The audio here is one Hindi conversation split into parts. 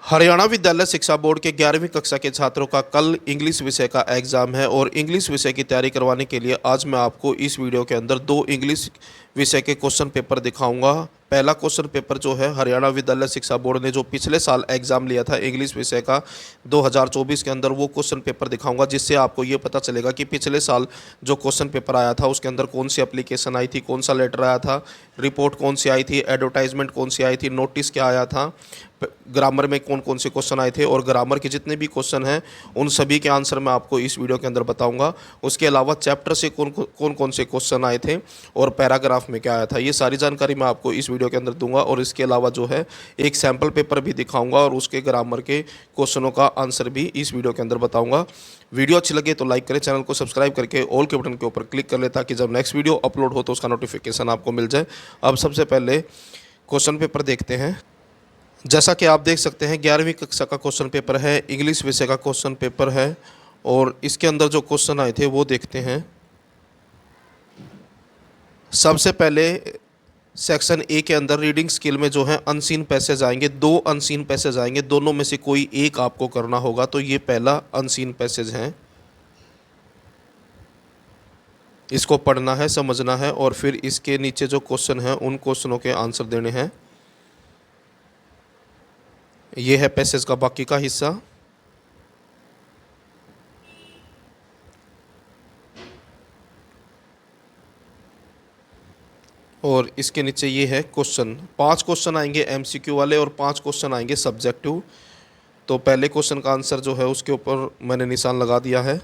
हरियाणा विद्यालय शिक्षा बोर्ड के 11वीं कक्षा के छात्रों का कल इंग्लिश विषय का एग्ज़ाम है और इंग्लिश विषय की तैयारी करवाने के लिए आज मैं आपको इस वीडियो के अंदर दो इंग्लिश विषय के क्वेश्चन पेपर दिखाऊंगा। पहला क्वेश्चन पेपर जो है हरियाणा विद्यालय शिक्षा बोर्ड ने जो पिछले साल एग्ज़ाम लिया था इंग्लिश विषय का 2024 के अंदर, वो क्वेश्चन पेपर दिखाऊंगा, जिससे आपको ये पता चलेगा कि पिछले साल जो क्वेश्चन पेपर आया था उसके अंदर कौन सी एप्लीकेशन आई थी, कौन सा लेटर आया था, रिपोर्ट कौन सी आई थी, एडवर्टाइजमेंट कौन सी आई थी, नोटिस क्या आया था, ग्रामर में कौन कौन से क्वेश्चन आए थे और ग्रामर के जितने भी क्वेश्चन हैं उन सभी के आंसर मैं आपको इस वीडियो के अंदर बताऊंगा। उसके अलावा चैप्टर से कौन कौन से क्वेश्चन आए थे और पैराग्राफ में क्या आया था, ये सारी जानकारी मैं आपको इस वीडियो के अंदर दूंगा। और इसके अलावा जो है एक सैम्पल पेपर भी दिखाऊंगा और उसके ग्रामर के क्वेश्चनों का आंसर भी इस वीडियो के अंदर बताऊँगा। वीडियो अच्छी लगे तो लाइक करें, चैनल को सब्सक्राइब करके ऑल के बटन के ऊपर क्लिक कर ले ताकि जब नेक्स्ट वीडियो अपलोड हो तो उसका नोटिफिकेशन आपको मिल जाए। अब सबसे पहले क्वेश्चन पेपर देखते हैं। जैसा कि आप देख सकते हैं 11वीं कक्षा का क्वेश्चन पेपर है, इंग्लिश विषय का क्वेश्चन पेपर है और इसके अंदर जो क्वेश्चन आए थे वो देखते हैं। सबसे पहले सेक्शन ए के अंदर रीडिंग स्किल में जो है अनसीन पैसेज आएंगे, दो अनसीन पैसेज आएंगे, दोनों में से कोई एक आपको करना होगा। तो ये पहला अनसीन पैसेज है, इसको पढ़ना है, समझना है और फिर इसके नीचे जो क्वेश्चन हैं उन क्वेश्चनों के आंसर देने हैं। ये है पैसेज का बाकी का हिस्सा। और इसके नीचे ये है क्वेश्चन। 5 क्वेश्चन आएंगे एमसीक्यू वाले और 5 क्वेश्चन आएंगे सब्जेक्टिव। तो पहले क्वेश्चन का आंसर जो है उसके ऊपर मैंने निशान लगा दिया है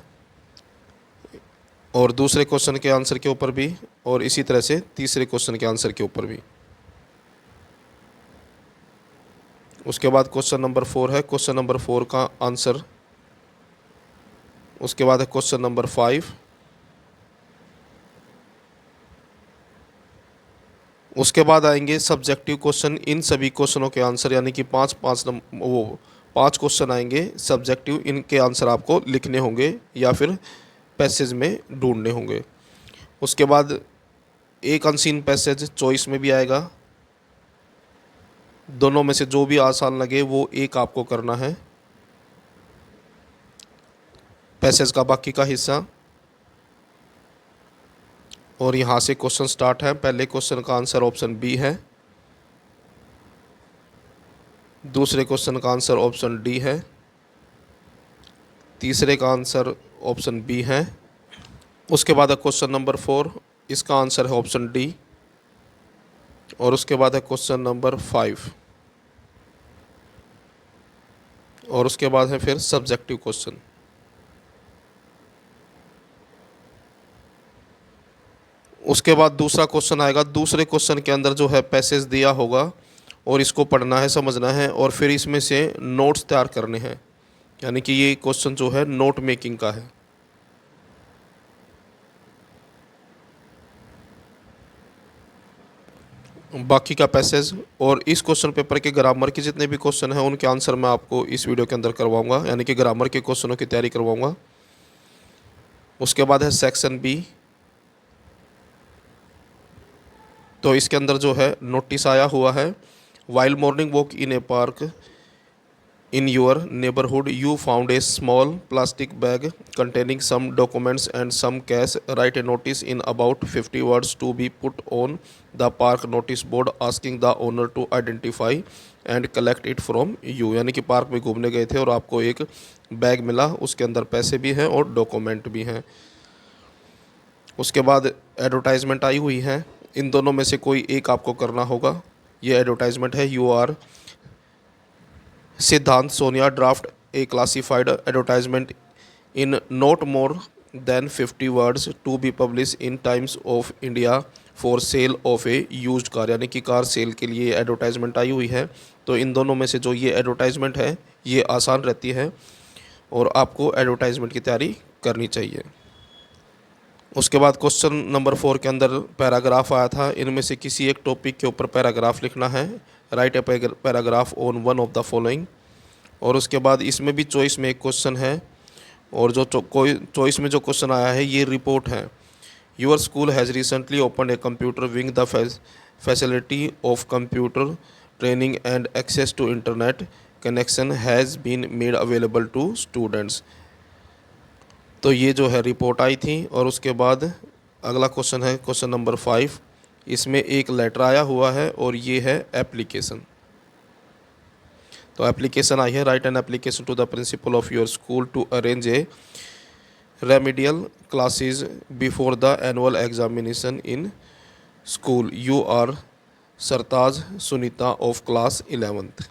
और दूसरे क्वेश्चन के आंसर के ऊपर भी और इसी तरह से तीसरे क्वेश्चन के आंसर के ऊपर भी। उसके बाद क्वेश्चन नंबर 4 है, क्वेश्चन नंबर 4 का आंसर। उसके बाद है क्वेश्चन नंबर 5। उसके बाद आएंगे सब्जेक्टिव क्वेश्चन। इन सभी क्वेश्चनों के आंसर यानी कि 5 क्वेश्चन आएंगे सब्जेक्टिव, इनके आंसर आपको लिखने होंगे या फिर पैसेज में ढूंढने होंगे। उसके बाद एक अनसीन पैसेज चॉइस में भी आएगा, दोनों में से जो भी आसान लगे वो एक आपको करना है। पैसेज का बाकी का हिस्सा और यहाँ से क्वेश्चन स्टार्ट है। पहले क्वेश्चन का आंसर ऑप्शन बी है, दूसरे क्वेश्चन का आंसर ऑप्शन डी है, तीसरे का आंसर ऑप्शन बी है। उसके बाद है क्वेश्चन नंबर 4, इसका आंसर है ऑप्शन डी और उसके बाद है क्वेश्चन नंबर 5 और उसके बाद है फिर सब्जेक्टिव क्वेश्चन। उसके बाद दूसरा क्वेश्चन आएगा, दूसरे क्वेश्चन के अंदर जो है पैसेज दिया होगा और इसको पढ़ना है, समझना है और फिर इसमें से नोट्स तैयार करने हैं, यानी कि ये क्वेश्चन जो है नोट मेकिंग का है। बाकी का पैसेज और इस क्वेश्चन पेपर के ग्रामर के जितने भी क्वेश्चन हैं उनके आंसर मैं आपको इस वीडियो के अंदर करवाऊंगा, यानी कि ग्रामर के क्वेश्चनों की तैयारी करवाऊंगा। उसके बाद है सेक्शन बी। तो इसके अंदर जो है नोटिस आया हुआ है, while morning walk in A park in your neighborhood you found a small plastic bag containing some documents and some cash. Write a notice in about 50 words to be put on the park notice board asking the owner to identify and collect it from you। यानी कि पार्क में घूमने गए थे और आपको एक बैग मिला, उसके अंदर पैसे भी हैं और डॉक्यूमेंट भी हैं। उसके बाद एडवर्टाइजमेंट आई हुई है, इन दोनों में से कोई एक आपको करना होगा। ये एडवर्टाइजमेंट है, you are Siddhant Sonia draft a classified advertisement in not more than 50 words to be publish in Times of India for sale of a used car. यानी कि कार सेल के लिए एडवर्टाइजमेंट आई हुई है। तो इन दोनों में से जो ये एडवर्टाइजमेंट है ये आसान रहती है और आपको एडवर्टाइजमेंट की तैयारी करनी चाहिए। उसके बाद क्वेश्चन नंबर 4 के अंदर पैराग्राफ आया था, इनमें से किसी एक टॉपिक के ऊपर पैराग्राफ लिखना है। Right a paragraph on one of the following. और उसके बाद इसमें भी चॉइस में एक क्वेश्चन है और जो कोई चॉइस में जो क्वेश्चन आया है ये रिपोर्ट है। Your school has recently open a computer wing the facility of computer training and access to internet connection has been made available to students. तो ये जो है रिपोर्ट आई थी। और उसके बाद अगला क्वेश्चन है क्वेश्चन नंबर 5। इसमें एक लेटर आया हुआ है और ये है एप्लीकेशन। तो एप्लीकेशन आई है, write an application to the principal of your school to arrange a remedial classes before the annual examination in school. You are Sartaj Sunita of class 11th।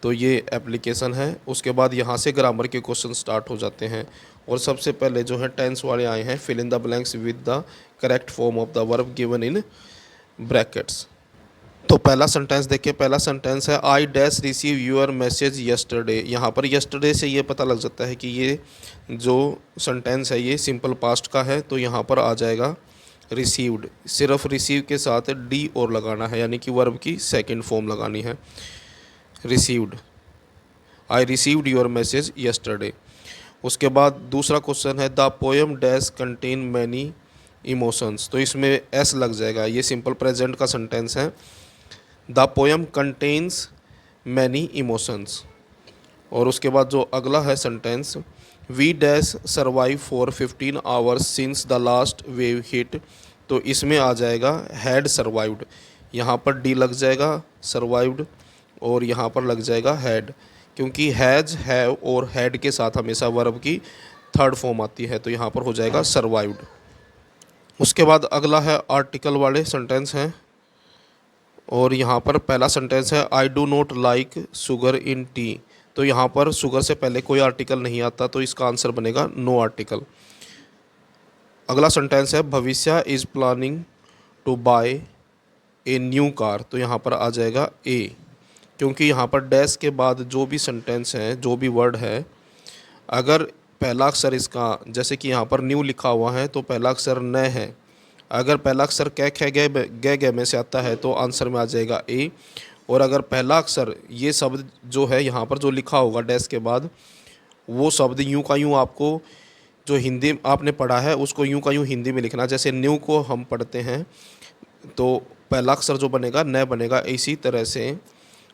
तो ये एप्लीकेशन है। उसके बाद यहाँ से ग्रामर के क्वेश्चन स्टार्ट हो जाते हैं। और सबसे पहले जो है टेंस वाले आए हैं, fill in the blanks with the correct form of the verb given in brackets. तो पहला सेंटेंस देखिए। पहला सेंटेंस है I dash receive your message yesterday. यहाँ पर यस्टरडे से ये पता लग जाता है कि ये जो सेंटेंस है ये सिंपल पास्ट का है। तो यहाँ पर आ जाएगा रिसीव्ड। सिर्फ रिसीव के साथ डी और लगाना है, यानी कि वर्ब की सेकंड फॉर्म लगानी है, received. I received your message yesterday. उसके बाद दूसरा क्वेश्चन है the poem dash contain many emotions. तो इसमें एस लग जाएगा, ये सिंपल प्रेजेंट का सेंटेंस है। The poem contains many emotions. और उसके बाद जो अगला है sentence, we dash survive for 15 hours since the last wave hit. तो इसमें आ जाएगा हैड सर्वाइव्ड। यहाँ पर डी लग जाएगा सर्वाइव्ड और यहाँ पर लग जाएगा हैड, क्योंकि हैज़, हैव और हैड के साथ हमेशा वर्ब की थर्ड फॉर्म आती है। तो यहाँ पर हो जाएगा सर्वाइव्ड। उसके बाद अगला है आर्टिकल वाले सेंटेंस हैं। और यहाँ पर पहला सेंटेंस है I do not like sugar in T. तो यहाँ पर शुगर से पहले कोई आर्टिकल नहीं आता, तो इसका आंसर बनेगा नो आर्टिकल। अगला सेंटेंस है Bhavishya is planning to buy a new car. तो यहाँ पर आ जाएगा ए, क्योंकि यहाँ पर डैश के बाद जो भी सेंटेंस है, जो भी वर्ड है, अगर पहला अक्षर इसका, जैसे कि यहाँ पर न्यू लिखा हुआ है, तो पहला अक्षर न है। अगर पहला अक्षर कै खे गे में से आता है तो आंसर में आ जाएगा ए। और अगर पहला अक्षर ये शब्द जो है यहाँ पर जो लिखा होगा डैश के बाद, वो शब्द यूं का यूं आपको जो हिंदी आपने पढ़ा है उसको यूं का यूं हिंदी में लिखना। जैसे न्यू को हम पढ़ते हैं तो पहला अक्षर जो बनेगा न बनेगा। इसी तरह से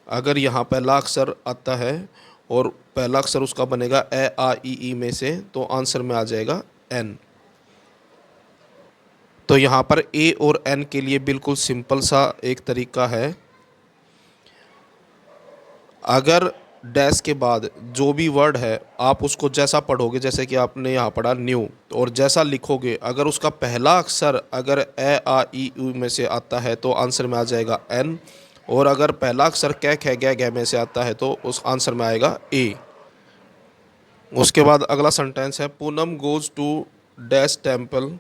अगर यहाँ पहला अक्षर आता है और पहला अक्षर उसका बनेगा ए आ ई में से, तो आंसर में आ जाएगा एन। तो यहाँ पर ए और एन के लिए बिल्कुल सिंपल सा एक तरीका है। अगर डैश के बाद जो भी वर्ड है आप उसको जैसा पढ़ोगे, जैसे कि आपने यहाँ पढ़ा न्यू, और जैसा लिखोगे, अगर उसका पहला अक्षर अगर ए आ ई यू में से आता है तो आंसर में आ जाएगा एन। और अगर पहला अक्षर कै खे गे में से आता है तो उस आंसर में आएगा ए। उसके बाद अगला सेंटेंस है Poonam goes to dash temple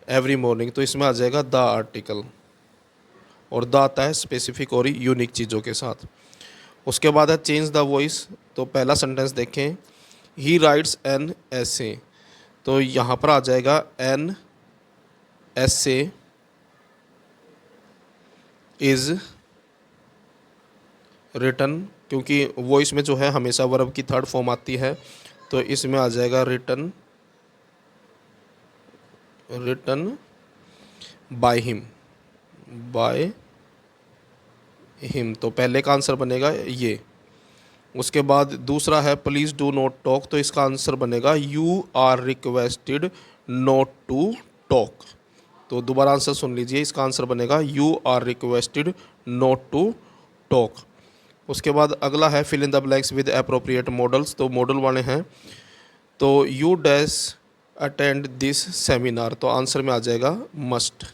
every morning. तो इसमें आ जाएगा द आर्टिकल, और द आता है स्पेसिफिक और यूनिक चीज़ों के साथ। उसके बाद है चेंज द वॉइस। तो पहला सेंटेंस देखें, ही राइट्स एन एसे। तो यहाँ पर आ जाएगा एन एसे इज़ रिटन, क्योंकि वॉइस में जो है हमेशा वर्ब की थर्ड फॉर्म आती है। तो इसमें आ जाएगा रिटन बाय हिम। तो पहले का आंसर बनेगा ये। उसके बाद दूसरा है प्लीज़ डू नॉट टॉक। तो इसका आंसर बनेगा you are requested not to talk. तो दोबारा आंसर सुन लीजिए, इसका आंसर बनेगा you are requested not to talk. उसके बाद अगला है fill in the blanks with appropriate modals. तो मॉडल वाले हैं। तो you dash attend this seminar. तो आंसर में आ जाएगा मस्ट।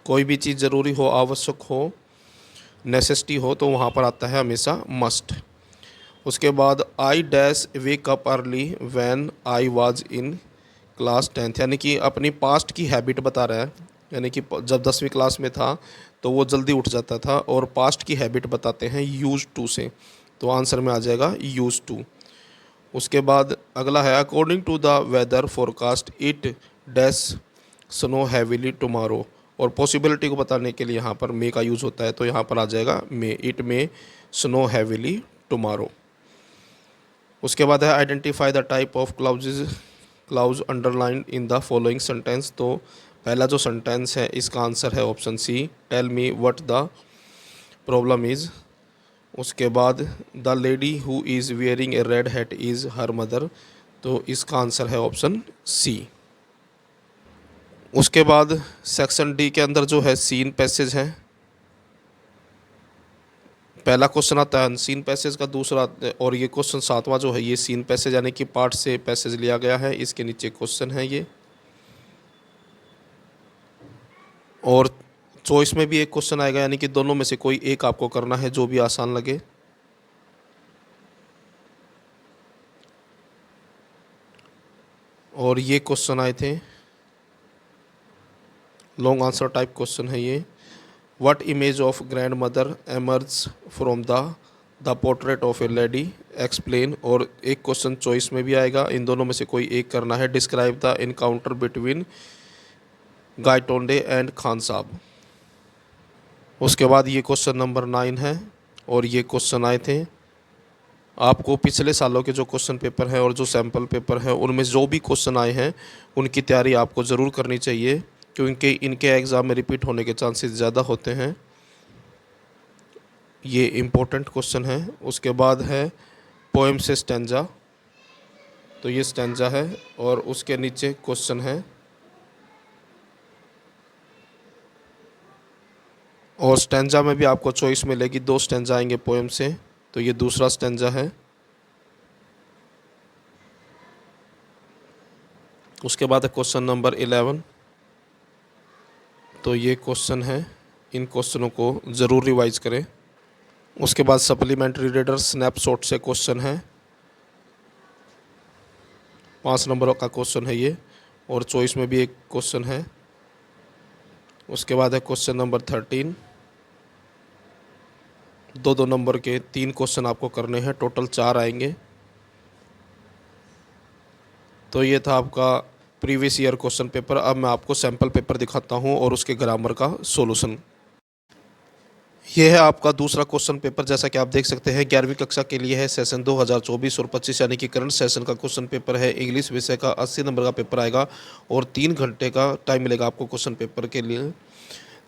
कोई भी चीज़ ज़रूरी हो, आवश्यक हो, नेसेसिटी हो, तो वहाँ पर आता है हमेशा मस्ट। उसके बाद I dash wake up early when I was in class 10th, यानी कि अपनी पास्ट की हैबिट बता रहा है। यानी कि जब 10वीं क्लास में था तो वो जल्दी उठ जाता था, और पास्ट की हैबिट बताते हैं यूज टू से। तो आंसर में आ जाएगा यूज टू। उसके बाद अगला है according to the weather forecast it dash snow heavily tomorrow. और पॉसिबिलिटी को बताने के लिए यहाँ पर मे का यूज़ होता है। तो यहाँ पर आ जाएगा may, it may snow heavily tomorrow. उसके बाद है identify the type of clause underline in the following sentence. तो पहला जो सेंटेंस है इसका आंसर है option C, tell me what the problem is. उसके बाद the lady who is wearing a red hat is her mother, तो इसका आंसर है ऑप्शन सी। उसके बाद सेक्शन डी के अंदर जो है सीन पैसेज है। पहला क्वेश्चन आता है अनसीन पैसेज का, दूसरा और ये क्वेश्चन सातवां जो है ये सीन पैसेज यानी कि पार्ट से पैसेज लिया गया है। इसके नीचे क्वेश्चन है ये, और चॉइस में भी एक क्वेश्चन आएगा, यानी कि दोनों में से कोई एक आपको करना है जो भी आसान लगे। और ये क्वेश्चन आए थे, लॉन्ग आंसर टाइप क्वेश्चन है ये। What image of grand mother emerge from the portrait of A lady, explain. और एक क्वेश्चन चॉइस में भी आएगा, इन दोनों में से कोई एक करना है। Describe the encounter between Gaitonde and Khan Sahab. उसके बाद ये क्वेश्चन नंबर 9 है, और ये क्वेश्चन आए थे आपको पिछले सालों के जो क्वेश्चन पेपर हैं और जो सैम्पल पेपर हैं उनमें जो भी क्वेश्चन आए हैं उनकी तैयारी आपको ज़रूर करनी चाहिए, क्योंकि इनके एग्ज़ाम में रिपीट होने के चांसेस ज़्यादा होते हैं। ये इम्पोर्टेंट क्वेश्चन है। उसके बाद है पोएम से स्टैंजा, तो ये स्टैंजा है, और उसके नीचे क्वेश्चन है। और स्टैंजा में भी आपको चॉइस मिलेगी, 2 स्टैंजा आएंगे पोएम से, तो ये दूसरा स्टैंजा है। उसके बाद है क्वेश्चन नंबर 11, तो ये क्वेश्चन है, इन क्वेश्चनों को ज़रूर रिवाइज करें। उसके बाद सप्लीमेंट्री रीडर स्नैपशॉट से क्वेश्चन है, 5 नंबरों का क्वेश्चन है ये, और चॉइस में भी एक क्वेश्चन है। उसके बाद है क्वेश्चन नंबर 13, 2-2 नंबर के 3 क्वेश्चन आपको करने हैं, टोटल 4 आएंगे। तो ये था आपका प्रीवियस ईयर क्वेश्चन पेपर। अब मैं आपको सैम्पल पेपर दिखाता हूँ और उसके ग्रामर का सॉल्यूशन। ये है आपका दूसरा क्वेश्चन पेपर, जैसा कि आप देख सकते हैं 11वीं कक्षा के लिए है, सेशन 2024 और 25 यानी कि करंट सेशन का क्वेश्चन पेपर है। इंग्लिश विषय का 80 नंबर का पेपर आएगा और 3 घंटे का टाइम मिलेगा आपको क्वेश्चन पेपर के लिए।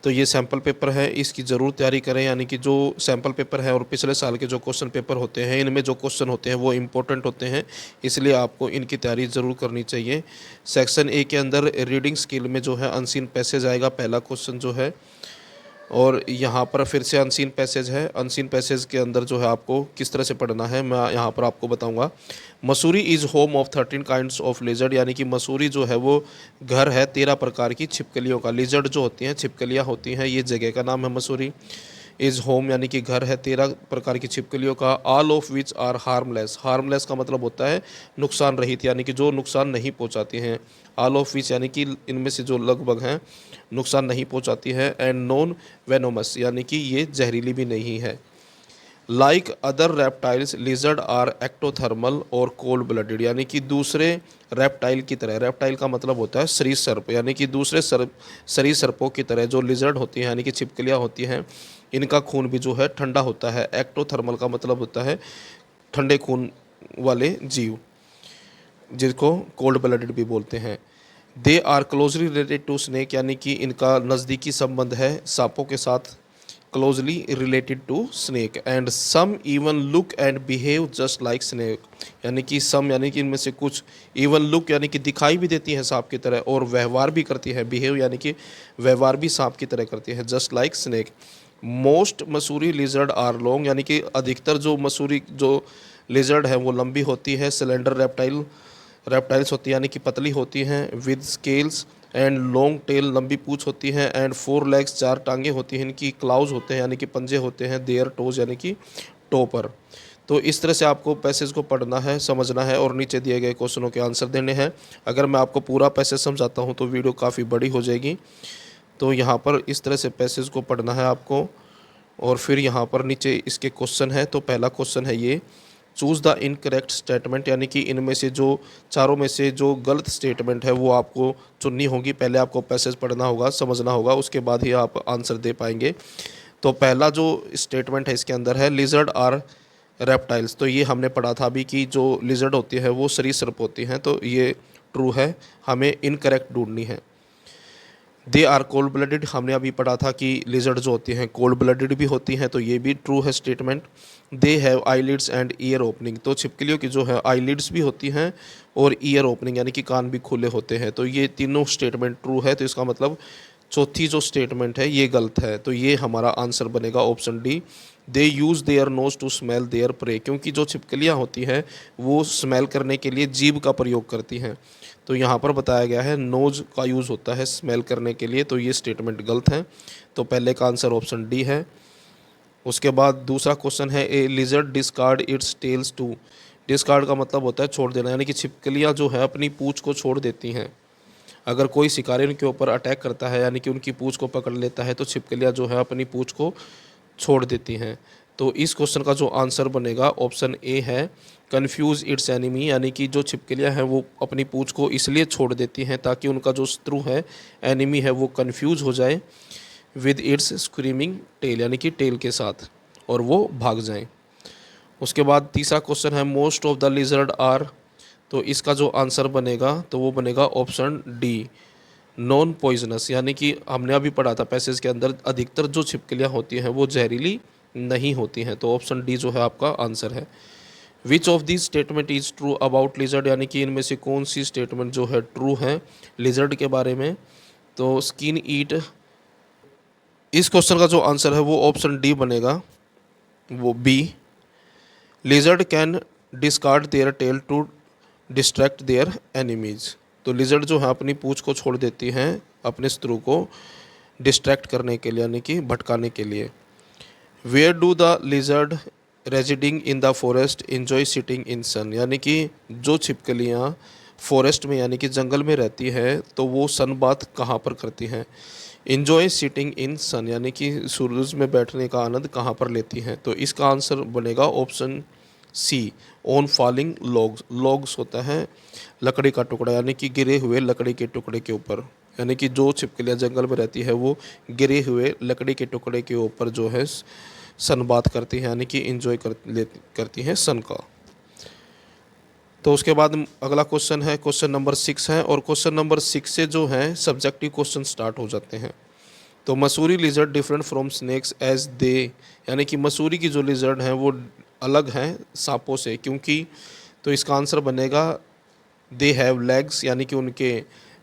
तो ये सैम्पल पेपर है, इसकी ज़रूर तैयारी करें, यानी कि जो सैम्पल पेपर है और पिछले साल के जो क्वेश्चन पेपर होते हैं इनमें जो क्वेश्चन होते हैं वो इम्पोर्टेंट होते हैं, इसलिए आपको इनकी तैयारी ज़रूर करनी चाहिए। सेक्शन ए के अंदर रीडिंग स्किल में जो है अनसीन पैसेज आएगा, पहला क्वेश्चन जो है, और यहाँ पर फिर से अनसीन पैसेज है। अनसीन पैसेज के अंदर जो है आपको किस तरह से पढ़ना है मैं यहाँ पर आपको बताऊँगा। Mussoorie is home of 13 kinds of lizard, यानी कि मसूरी जो है वो घर है 13 प्रकार की छिपकलियों का। लिजर्ड जो होती हैं, छिपकलियाँ होती हैं, ये जगह का नाम है मसूरी। इज़ होम यानी कि घर है 13 प्रकार की छिपकलियों का। All of which are harmless, harmless का मतलब होता है नुकसान रहित, यानी कि जो नुकसान नहीं पहुंचाती हैं। ऑल ऑफ विच यानी कि इनमें से जो लगभग हैं नुकसान नहीं पहुंचाती है। एंड नॉन वेनोमस यानी कि ये जहरीली भी नहीं है। Like other reptiles lizard are ectothermal और कोल्ड ब्लडेड, यानी कि दूसरे रेप्टाइल की तरह, रेप्टाइल का मतलब होता है सरीसृप, यानी कि दूसरे सरीसृपों की तरह जो लिजर्ड होती हैं यानी कि छिपकलियाँ होती हैं, इनका खून भी जो है ठंडा होता है। एक्टोथर्मल का मतलब होता है ठंडे खून वाले जीव, जिसको कोल्ड ब्लडेड भी बोलते हैं। They are closely related to snake, यानी कि इनका नज़दीकी संबंध है सांपों के साथ, closely related to snake. And some even look and behave just like snake, यानी कि सम यानी कि इनमें से कुछ, इवन लुक यानी कि दिखाई भी देती हैं सांप की तरह, और व्यवहार भी करती है, बिहेव यानी कि व्यवहार भी सांप की तरह करती है, just like snake. Most Mussoorie lizard are long, यानी कि अधिकतर जो मसूरी जो लिजर्ड है वो लंबी होती है। सिलेंडर रेप्टाइल्स होती है यानी कि पतली होती हैं। With scales and long tail, लंबी पूँछ होती है। एंड 4 लेग्स, 4 टांगे होती हैं इनकी। क्लाउज होते हैं यानी कि पंजे होते हैं। देयर टोज यानी कि टो पर। तो इस तरह से आपको पैसेज को पढ़ना है, समझना है और नीचे दिए गए क्वेश्चनों के आंसर देने हैं। अगर मैं आपको पूरा पैसेज समझाता हूँ तो वीडियो काफ़ी बड़ी हो जाएगी, तो यहाँ पर इस तरह से पैसेज को पढ़ना है आपको। और फिर यहाँ पर नीचे इसके क्वेश्चन है, तो पहला क्वेश्चन है ये, चूज़ द इनकरेक्ट स्टेटमेंट, यानी कि इनमें से जो चारों में से जो गलत स्टेटमेंट है वो आपको चुननी होगी। पहले आपको पैसेज पढ़ना होगा, समझना होगा, उसके बाद ही आप आंसर दे पाएंगे। तो पहला जो स्टेटमेंट है इसके अंदर है लिजर्ड आर रेप्टाइल्स, तो ये हमने पढ़ा था अभी कि जो लिजर्ड होती है वो सरीसृप होती हैं, तो ये ट्रू है, हमें इनकरेक्ट ढूंढनी है। दे आर कोल्ड ब्लडेड, हमने अभी पढ़ा था कि लिजर्ड जो होती हैं कोल्ड ब्लडेड भी होती हैं, तो ये भी ट्रू है statement. They have eyelids and year opening, तो छिपकलियों की जो है आईलिड्स भी होती हैं और ईयर ओपनिंग यानी कि कान भी खुले होते हैं, तो ये तीनों स्टेटमेंट ट्रू है। तो इसका मतलब चौथी जो स्टेटमेंट है ये गलत है, तो ये हमारा आंसर बनेगा option D. They use their nose to smell their prey, क्योंकि जो छिपकलियाँ होती हैं वो स्मेल करने के लिए जीभ का प्रयोग करती हैं, तो यहाँ पर बताया गया है नोज का यूज़ होता है स्मेल करने के लिए, तो ये स्टेटमेंट गलत है। तो पहले का आंसर ऑप्शन डी है। उसके बाद दूसरा क्वेश्चन है a lizard discard its tails to, discard का मतलब होता है छोड़ देना, यानी कि छिपकलियाँ जो है अपनी पूँछ को छोड़ देती हैं। अगर कोई शिकारी उनके ऊपर अटैक करता है यानी कि उनकी पूँछ को पकड़ लेता है, तो छिपकलियाँ जो है अपनी पूँछ को छोड़ देती हैं। तो इस क्वेश्चन का जो आंसर बनेगा ऑप्शन ए है कन्फ्यूज़ इट्स एनिमी, यानी कि जो छिपकलियाँ हैं वो अपनी पूँछ को इसलिए छोड़ देती हैं ताकि उनका जो शत्रु है एनिमी है वो कन्फ्यूज़ हो जाए विद इट्स स्क्रीमिंग टेल, यानी कि टेल के साथ, और वो भाग जाएं। उसके बाद तीसरा क्वेश्चन है most of the lizard are, तो इसका जो आंसर बनेगा तो वो बनेगा ऑप्शन डी नॉन पॉइजनस, यानी कि हमने अभी पढ़ा था पैसेज के अंदर अधिकतर जो छिपकलियाँ होती हैं वो जहरीली नहीं होती हैं, तो ऑप्शन डी जो है आपका आंसर है। Which of this statement is true about lizard, यानी कि इनमें से कौन सी स्टेटमेंट जो है ट्रू है लिजर्ड के बारे में, तो स्किन ईट, इस क्वेश्चन का जो आंसर है वो ऑप्शन डी बनेगा, वो B. Lizard can discard their tail to distract their enemies, तो लिजर्ड जो है अपनी पूँछ को छोड़ देती हैं अपने शत्रु को डिस्ट्रैक्ट करने के लिए, यानी कि भटकाने के लिए। Where do the lizard residing in the forest enjoy sitting in sun, यानी कि जो छिपकलियाँ फॉरेस्ट में यानी कि जंगल में रहती है तो वो सन बात कहाँ पर करती हैं। इन्जॉय सिटिंग इन सन यानी कि सूरज में बैठने का आनंद कहाँ पर लेती हैं, तो इसका आंसर बनेगा option C on falling logs, logs होता है लकड़ी का टुकड़ा, यानी कि गिरे हुए लकड़ी के टुकड़े के ऊपर, यानी कि जो छिपकलियाँ जंगल में रहती है वो गिरे हुए लकड़ी के टुकड़े के ऊपर जो है सनबाथ करती हैं, यानी कि इंजॉय करती हैं सन का। तो उसके बाद अगला क्वेश्चन है क्वेश्चन नंबर 6 है, और क्वेश्चन नंबर 6 से जो है सब्जेक्टिव क्वेश्चन स्टार्ट हो जाते हैं। तो Mussoorie lizard different from snakes as they, यानी कि मसूरी की जो लिजर्ड हैं वो अलग हैं सांपों से, क्योंकि, तो इसका आंसर बनेगा दे हैव लेग्स, यानी कि उनके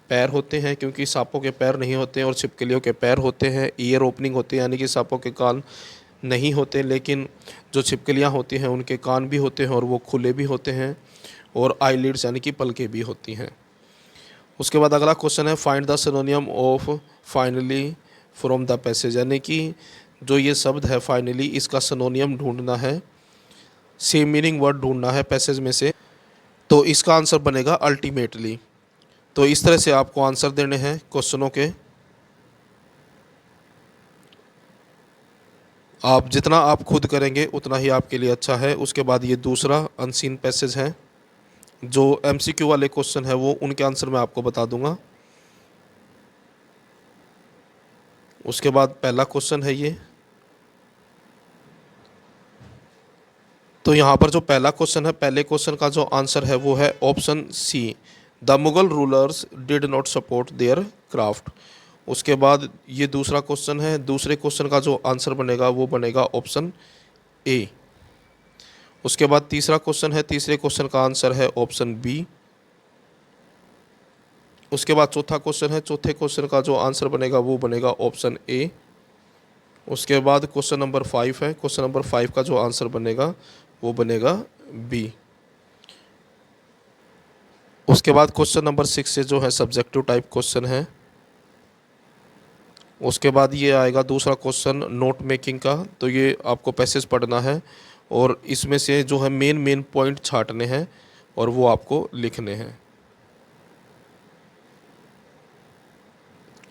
पैर होते हैं, क्योंकि सांपों के पैर नहीं होते हैं और छिपकलियों के पैर होते हैं। ईयर ओपनिंग होती है, यानी कि सांपों के कान नहीं होते, लेकिन जो छिपकलियाँ होती हैं उनके कान भी होते हैं और वो खुले भी होते हैं, और आईलिड्स यानी कि पलकें भी होती हैं। उसके बाद अगला क्वेश्चन है find the सिनोनियम of finally from the passage, यानी कि जो ये शब्द है फाइनली इसका सिनोनियम ढूंढना है, सेम मीनिंग वर्ड ढूंढना है पैसेज में से, तो इसका आंसर बनेगा अल्टीमेटली। तो इस तरह से आपको आंसर देने हैं क्वेश्चनों के, आप जितना आप खुद करेंगे उतना ही आपके लिए अच्छा है। उसके बाद ये दूसरा अनसीन पैसेज है, जो एमसीक्यू वाले क्वेश्चन है वो उनके आंसर मैं आपको बता दूंगा। उसके बाद पहला क्वेश्चन है ये, तो यहाँ पर जो पहला क्वेश्चन है पहले क्वेश्चन का जो आंसर है वो है option see the Mughal rulers did not support there craft. उसके बाद ये दूसरा क्वेश्चन है, दूसरे क्वेश्चन का जो आंसर बनेगा वो बनेगा ऑप्शन ए। उसके बाद तीसरा क्वेश्चन है, तीसरे क्वेश्चन का आंसर है ऑप्शन बी। उसके बाद चौथा क्वेश्चन है, चौथे क्वेश्चन का जो आंसर बनेगा वो बनेगा ऑप्शन ए। उसके बाद क्वेश्चन नंबर 5 है, क्वेश्चन नंबर 5 का जो आंसर बनेगा वो बनेगा बी। उसके बाद क्वेश्चन नंबर 6 से जो है सब्जेक्टिव टाइप क्वेश्चन है। उसके बाद ये आएगा दूसरा क्वेश्चन नोट मेकिंग का, तो ये आपको पैसेज पढ़ना है और इसमें से जो है मेन पॉइंट छांटने हैं और वो आपको लिखने हैं।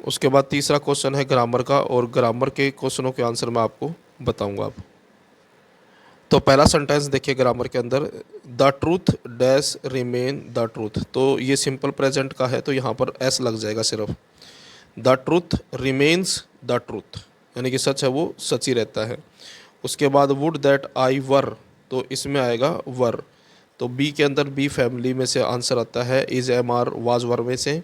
उसके बाद तीसरा क्वेश्चन है ग्रामर का, और ग्रामर के क्वेश्चनों के आंसर मैं आपको बताऊंगा अब। तो पहला सेंटेंस देखिए ग्रामर के अंदर, the truth dash remain the truth, तो ये सिंपल प्रेजेंट का है तो यहाँ पर एस लग जाएगा सिर्फ। The truth remains the truth, यानी कि सच है वो सच ही रहता है। उसके बाद वुड दैट आई वर, तो इसमें आएगा वर, तो बी के अंदर बी फैमिली में से आंसर आता है, is am are was were में से।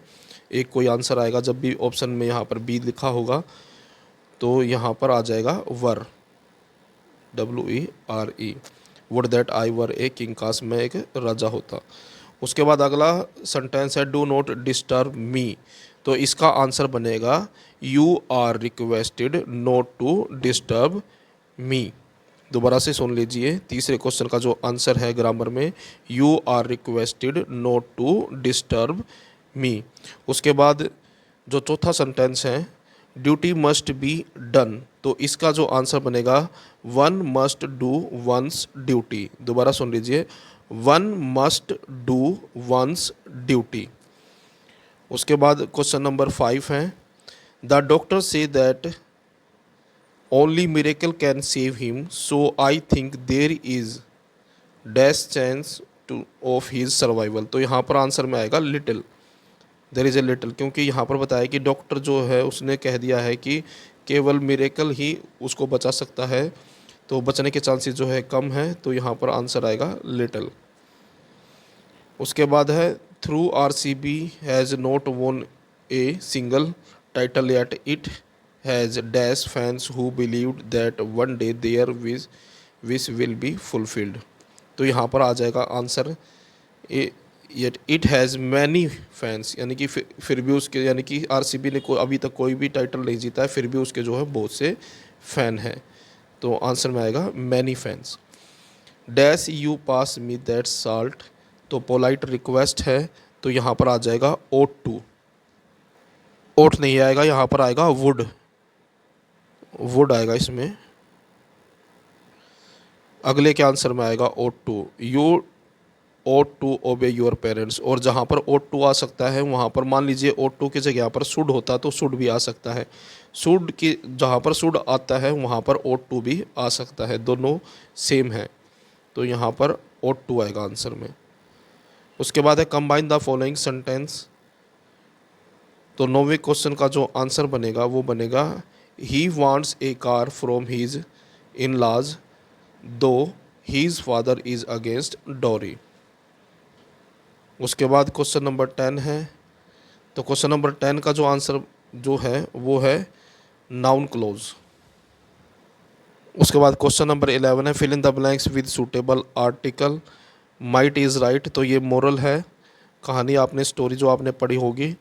एक कोई आंसर आएगा जब भी ऑप्शन में यहाँ पर बी लिखा होगा तो यहाँ पर आ जाएगा वर, WERE, would that I were a king, काश मैं एक राजा होता। उसके बाद अगला सेंटेंस है डू नॉट डिस्टर्ब मी, तो इसका आंसर बनेगा you are requested not to disturb me. दोबारा से सुन लीजिए, तीसरे क्वेश्चन का जो आंसर है ग्रामर में you are requested not to disturb me. उसके बाद जो चौथा सेंटेंस है ड्यूटी मस्ट बी डन, तो इसका जो आंसर बनेगा one must do one's duty. दोबारा सुन लीजिए, one must do one's duty. उसके बाद क्वेश्चन नंबर 5 है the doctor say that only miracle can save him, so I think there is dash chance to of his survival, तो यहाँ पर आंसर में आएगा little, there is a little, क्योंकि यहाँ पर बताया कि डॉक्टर जो है उसने कह दिया है कि केवल मिरेकल ही उसको बचा सकता है, तो बचने के चांसेस जो है कम है, तो यहाँ पर आंसर आएगा लिटिल। उसके बाद है through RCB has not won a single title yet it has dash fans who believed that one day their wish will be fulfilled, तो यहाँ पर आ जाएगा answer a yet it has many fans, यानी कि फिर भी उसके, यानी कि RCB ने अभी तक कोई भी टाइटल नहीं जीता है, फिर भी उसके जो है बहुत से फ़ैन हैं, तो आंसर में आएगा many fans. Dash you pass me that salt, तो पोलाइट रिक्वेस्ट है, तो यहाँ पर आ जाएगा ओट टू, ओट नहीं आएगा, यहाँ पर आएगा वुड, वुड आएगा इसमें। अगले के आंसर में आएगा ought to, you ought to obey your parents, और जहाँ पर ought टू आ सकता है वहाँ पर मान लीजिए ought टू की जगह पर शुड होता तो शुड भी आ सकता है, शुड की जहाँ पर शुड आता है वहाँ पर ought टू भी आ सकता है, दोनों सेम है, तो यहाँ पर ought टू आएगा आंसर में। उसके बाद है कंबाइन द फॉलोइंग सेंटेंस, तो 9वें क्वेश्चन का जो आंसर बनेगा वो बनेगा ही wants a car from his in laws though his father is against dowry. उसके बाद क्वेश्चन नंबर 10 है, तो क्वेश्चन नंबर 10 का जो आंसर जो है वो है नाउन क्लोज। उसके बाद क्वेश्चन नंबर 11 है fill in the blanks with suitable article, might is right, तो ये मोरल है, कहानी आपने स्टोरी जो आपने पढ़ी होगी,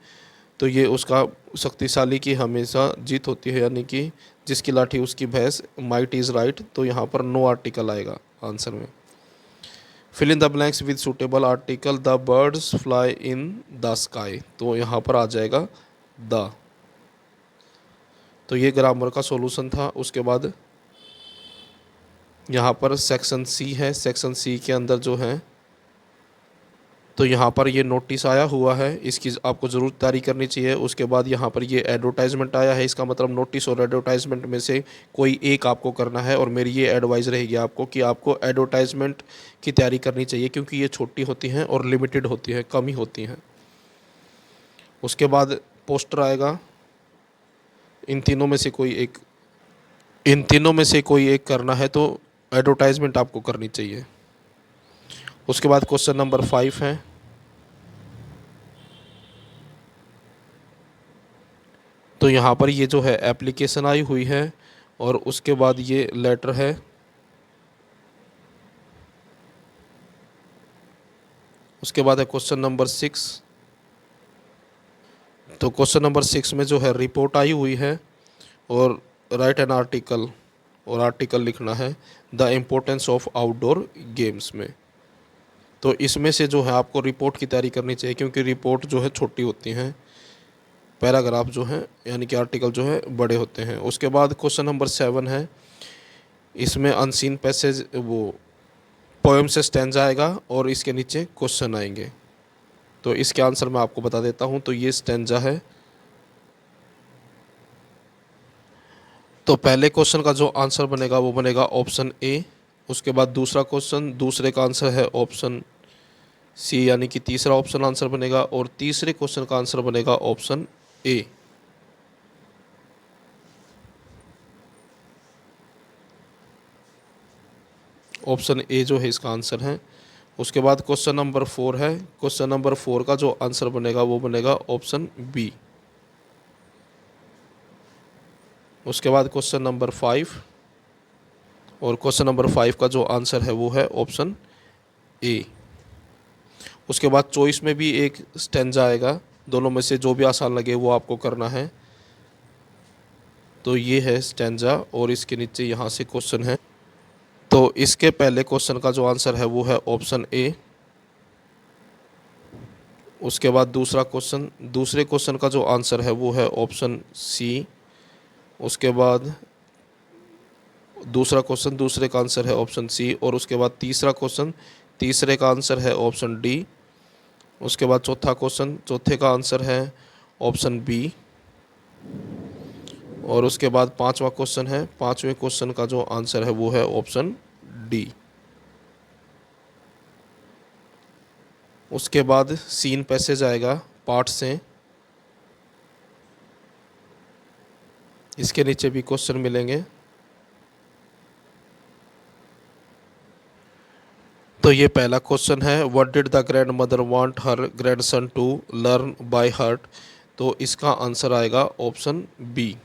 तो ये उसका शक्तिशाली की हमेशा जीत होती है, यानी कि जिसकी लाठी उसकी भैंस, माइट इज़ राइट, तो यहाँ पर नो आर्टिकल आएगा आंसर में। Fill in the blanks with suitable article the birds fly in the sky, तो यहाँ पर आ जाएगा द, तो ये ग्रामर का सॉल्यूशन था। उसके बाद यहाँ पर सेक्शन सी है, सेक्शन सी के अंदर जो है तो यहाँ पर ये नोटिस आया हुआ है, इसकी आपको ज़रूर तैयारी करनी चाहिए। उसके बाद यहाँ पर ये एडवर्टाइजमेंट आया है, इसका मतलब नोटिस और एडवर्टाइजमेंट में से कोई एक आपको करना है, और मेरी ये एडवाइस रहेगी आपको कि आपको एडवर्टाइजमेंट की तैयारी करनी चाहिए, क्योंकि ये छोटी होती हैं और लिमिटेड होती हैं, कम ही होती हैं। उसके बाद पोस्टर आएगा, इन तीनों में से कोई एक करना है, तो एडवर्टाइजमेंट आपको करनी चाहिए। उसके बाद क्वेश्चन नंबर 5 है, तो यहाँ पर ये जो है एप्लीकेशन आई हुई है, और उसके बाद ये लेटर है। उसके बाद है क्वेश्चन नंबर 6, तो क्वेश्चन नंबर 6 में जो है रिपोर्ट आई हुई है, और राइट एन आर्टिकल, और आर्टिकल लिखना है the importance of outdoor games में, तो इसमें से जो है आपको रिपोर्ट की तैयारी करनी चाहिए, क्योंकि रिपोर्ट जो है छोटी होती हैं, पैराग्राफ जो है यानी कि आर्टिकल जो है बड़े होते हैं। उसके बाद क्वेश्चन नंबर 7 है, इसमें अनसीन पैसेज वो पोएम से स्टैंजा आएगा, और इसके नीचे क्वेश्चन आएंगे, तो इसके आंसर मैं आपको बता देता हूँ। तो ये स्टैंजा है, तो पहले क्वेश्चन का जो आंसर बनेगा वो बनेगा ऑप्शन ए। उसके बाद दूसरा क्वेश्चन, दूसरे का आंसर है ऑप्शन सी, यानी कि तीसरा ऑप्शन आंसर बनेगा, और तीसरे क्वेश्चन का आंसर बनेगा ऑप्शन ए। ऑप्शन ए जो है इसका आंसर है। उसके बाद क्वेश्चन नंबर 4 है। क्वेश्चन नंबर 4 का जो आंसर बनेगा वो बनेगा ऑप्शन बी। उसके बाद क्वेश्चन नंबर 5, और क्वेश्चन नंबर 5 का जो आंसर है वो है ऑप्शन ए। उसके बाद चॉइस में भी एक स्टेंजा आएगा, दोनों में से जो भी आसान लगे वो आपको करना है। तो ये है स्टेंजा और इसके नीचे यहाँ से क्वेश्चन है। तो इसके पहले क्वेश्चन का जो आंसर है वो है ऑप्शन ए। उसके बाद दूसरे क्वेश्चन का जो आंसर है वो है ऑप्शन सी। उसके बाद दूसरा क्वेश्चन, दूसरे का आंसर है ऑप्शन सी। और उसके बाद तीसरा क्वेश्चन, तीसरे का आंसर है ऑप्शन डी। उसके बाद चौथा क्वेश्चन, चौथे का आंसर है ऑप्शन बी। और उसके बाद पांचवा क्वेश्चन है, पांचवें क्वेश्चन का जो आंसर है वो है ऑप्शन डी। उसके बाद सीन पैसेज आएगा पार्ट से, इसके नीचे भी क्वेश्चन मिलेंगे। तो ये पहला क्वेश्चन है, what did the grandmother want her grandson to learn by heart. तो इसका आंसर आएगा ऑप्शन बी।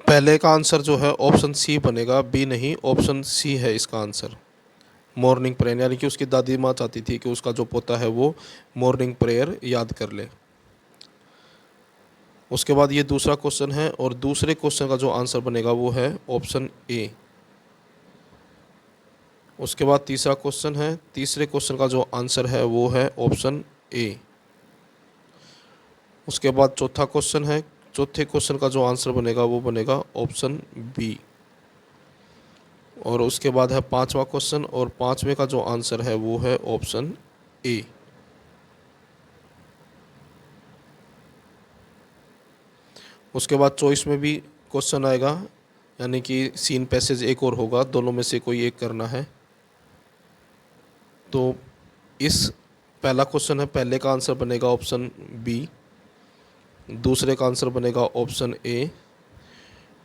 पहले का आंसर जो है ऑप्शन सी बनेगा, बी नहीं, ऑप्शन सी है इसका आंसर। मॉर्निंग प्रेयर, यानी कि उसकी दादी माँ चाहती थी कि उसका जो पोता है वो मॉर्निंग प्रेयर याद कर ले। उसके बाद ये दूसरा क्वेश्चन है और दूसरे क्वेश्चन का जो आंसर बनेगा वो है ऑप्शन ए। उसके बाद तीसरा क्वेश्चन है, तीसरे क्वेश्चन का जो आंसर है वो है ऑप्शन ए। उसके बाद चौथा क्वेश्चन है, चौथे क्वेश्चन का जो आंसर बनेगा वो बनेगा ऑप्शन बी। और उसके बाद है पांचवा क्वेश्चन और पांचवें का जो आंसर है वो है ऑप्शन ए। उसके बाद चॉइस में भी क्वेश्चन आएगा, यानी कि सीन पैसेज एक और होगा, दोनों में से कोई एक करना है। तो इस पहला क्वेश्चन है, पहले का आंसर बनेगा ऑप्शन बी, दूसरे का आंसर बनेगा ऑप्शन ए,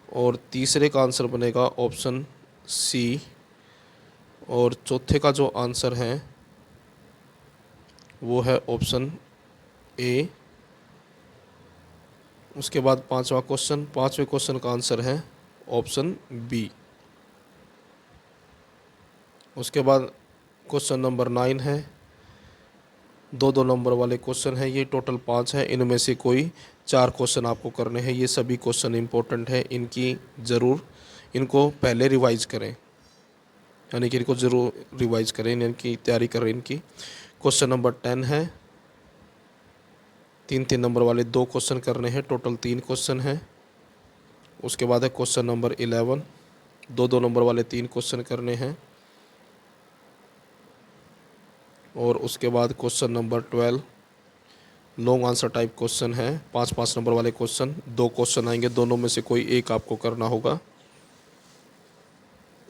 और तीसरे का आंसर बनेगा ऑप्शन सी, और चौथे का जो आंसर है वो है ऑप्शन ए। उसके बाद पांचवा क्वेश्चन, पांचवें क्वेश्चन का आंसर है ऑप्शन बी। उसके बाद क्वेश्चन नंबर 9 है, दो नंबर वाले क्वेश्चन है, ये टोटल 5 है, इनमें से कोई 4 क्वेश्चन आपको करने हैं। ये सभी क्वेश्चन इंपॉर्टेंट है, इनको पहले रिवाइज करें, यानी कि इनको ज़रूर रिवाइज करें, इनकी तैयारी करें इनकी। क्वेश्चन नंबर 10 है, 3 नंबर वाले 2 क्वेश्चन करने हैं, टोटल 3 क्वेश्चन हैं। उसके बाद है क्वेश्चन नंबर 11, 2 नंबर वाले 3 क्वेश्चन करने हैं। और उसके बाद question number 12 long answer type question है, 5 नंबर वाले क्वेश्चन, 2 क्वेश्चन आएंगे, दोनों में से कोई एक आपको करना होगा।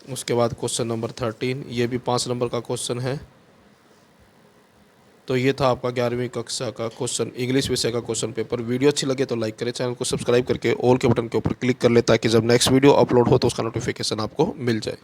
उसके बाद क्वेश्चन नंबर 13, ये भी 5 नंबर का क्वेश्चन है। तो ये था आपका 11वीं कक्षा का क्वेश्चन, इंग्लिश विषय का क्वेश्चन पेपर। वीडियो अच्छी लगे तो लाइक करें, चैनल को सब्सक्राइब करके ऑल के बटन के ऊपर क्लिक कर ले, ताकि जब नेक्स्ट वीडियो अपलोड हो तो उसका नोटिफिकेशन आपको मिल जाए।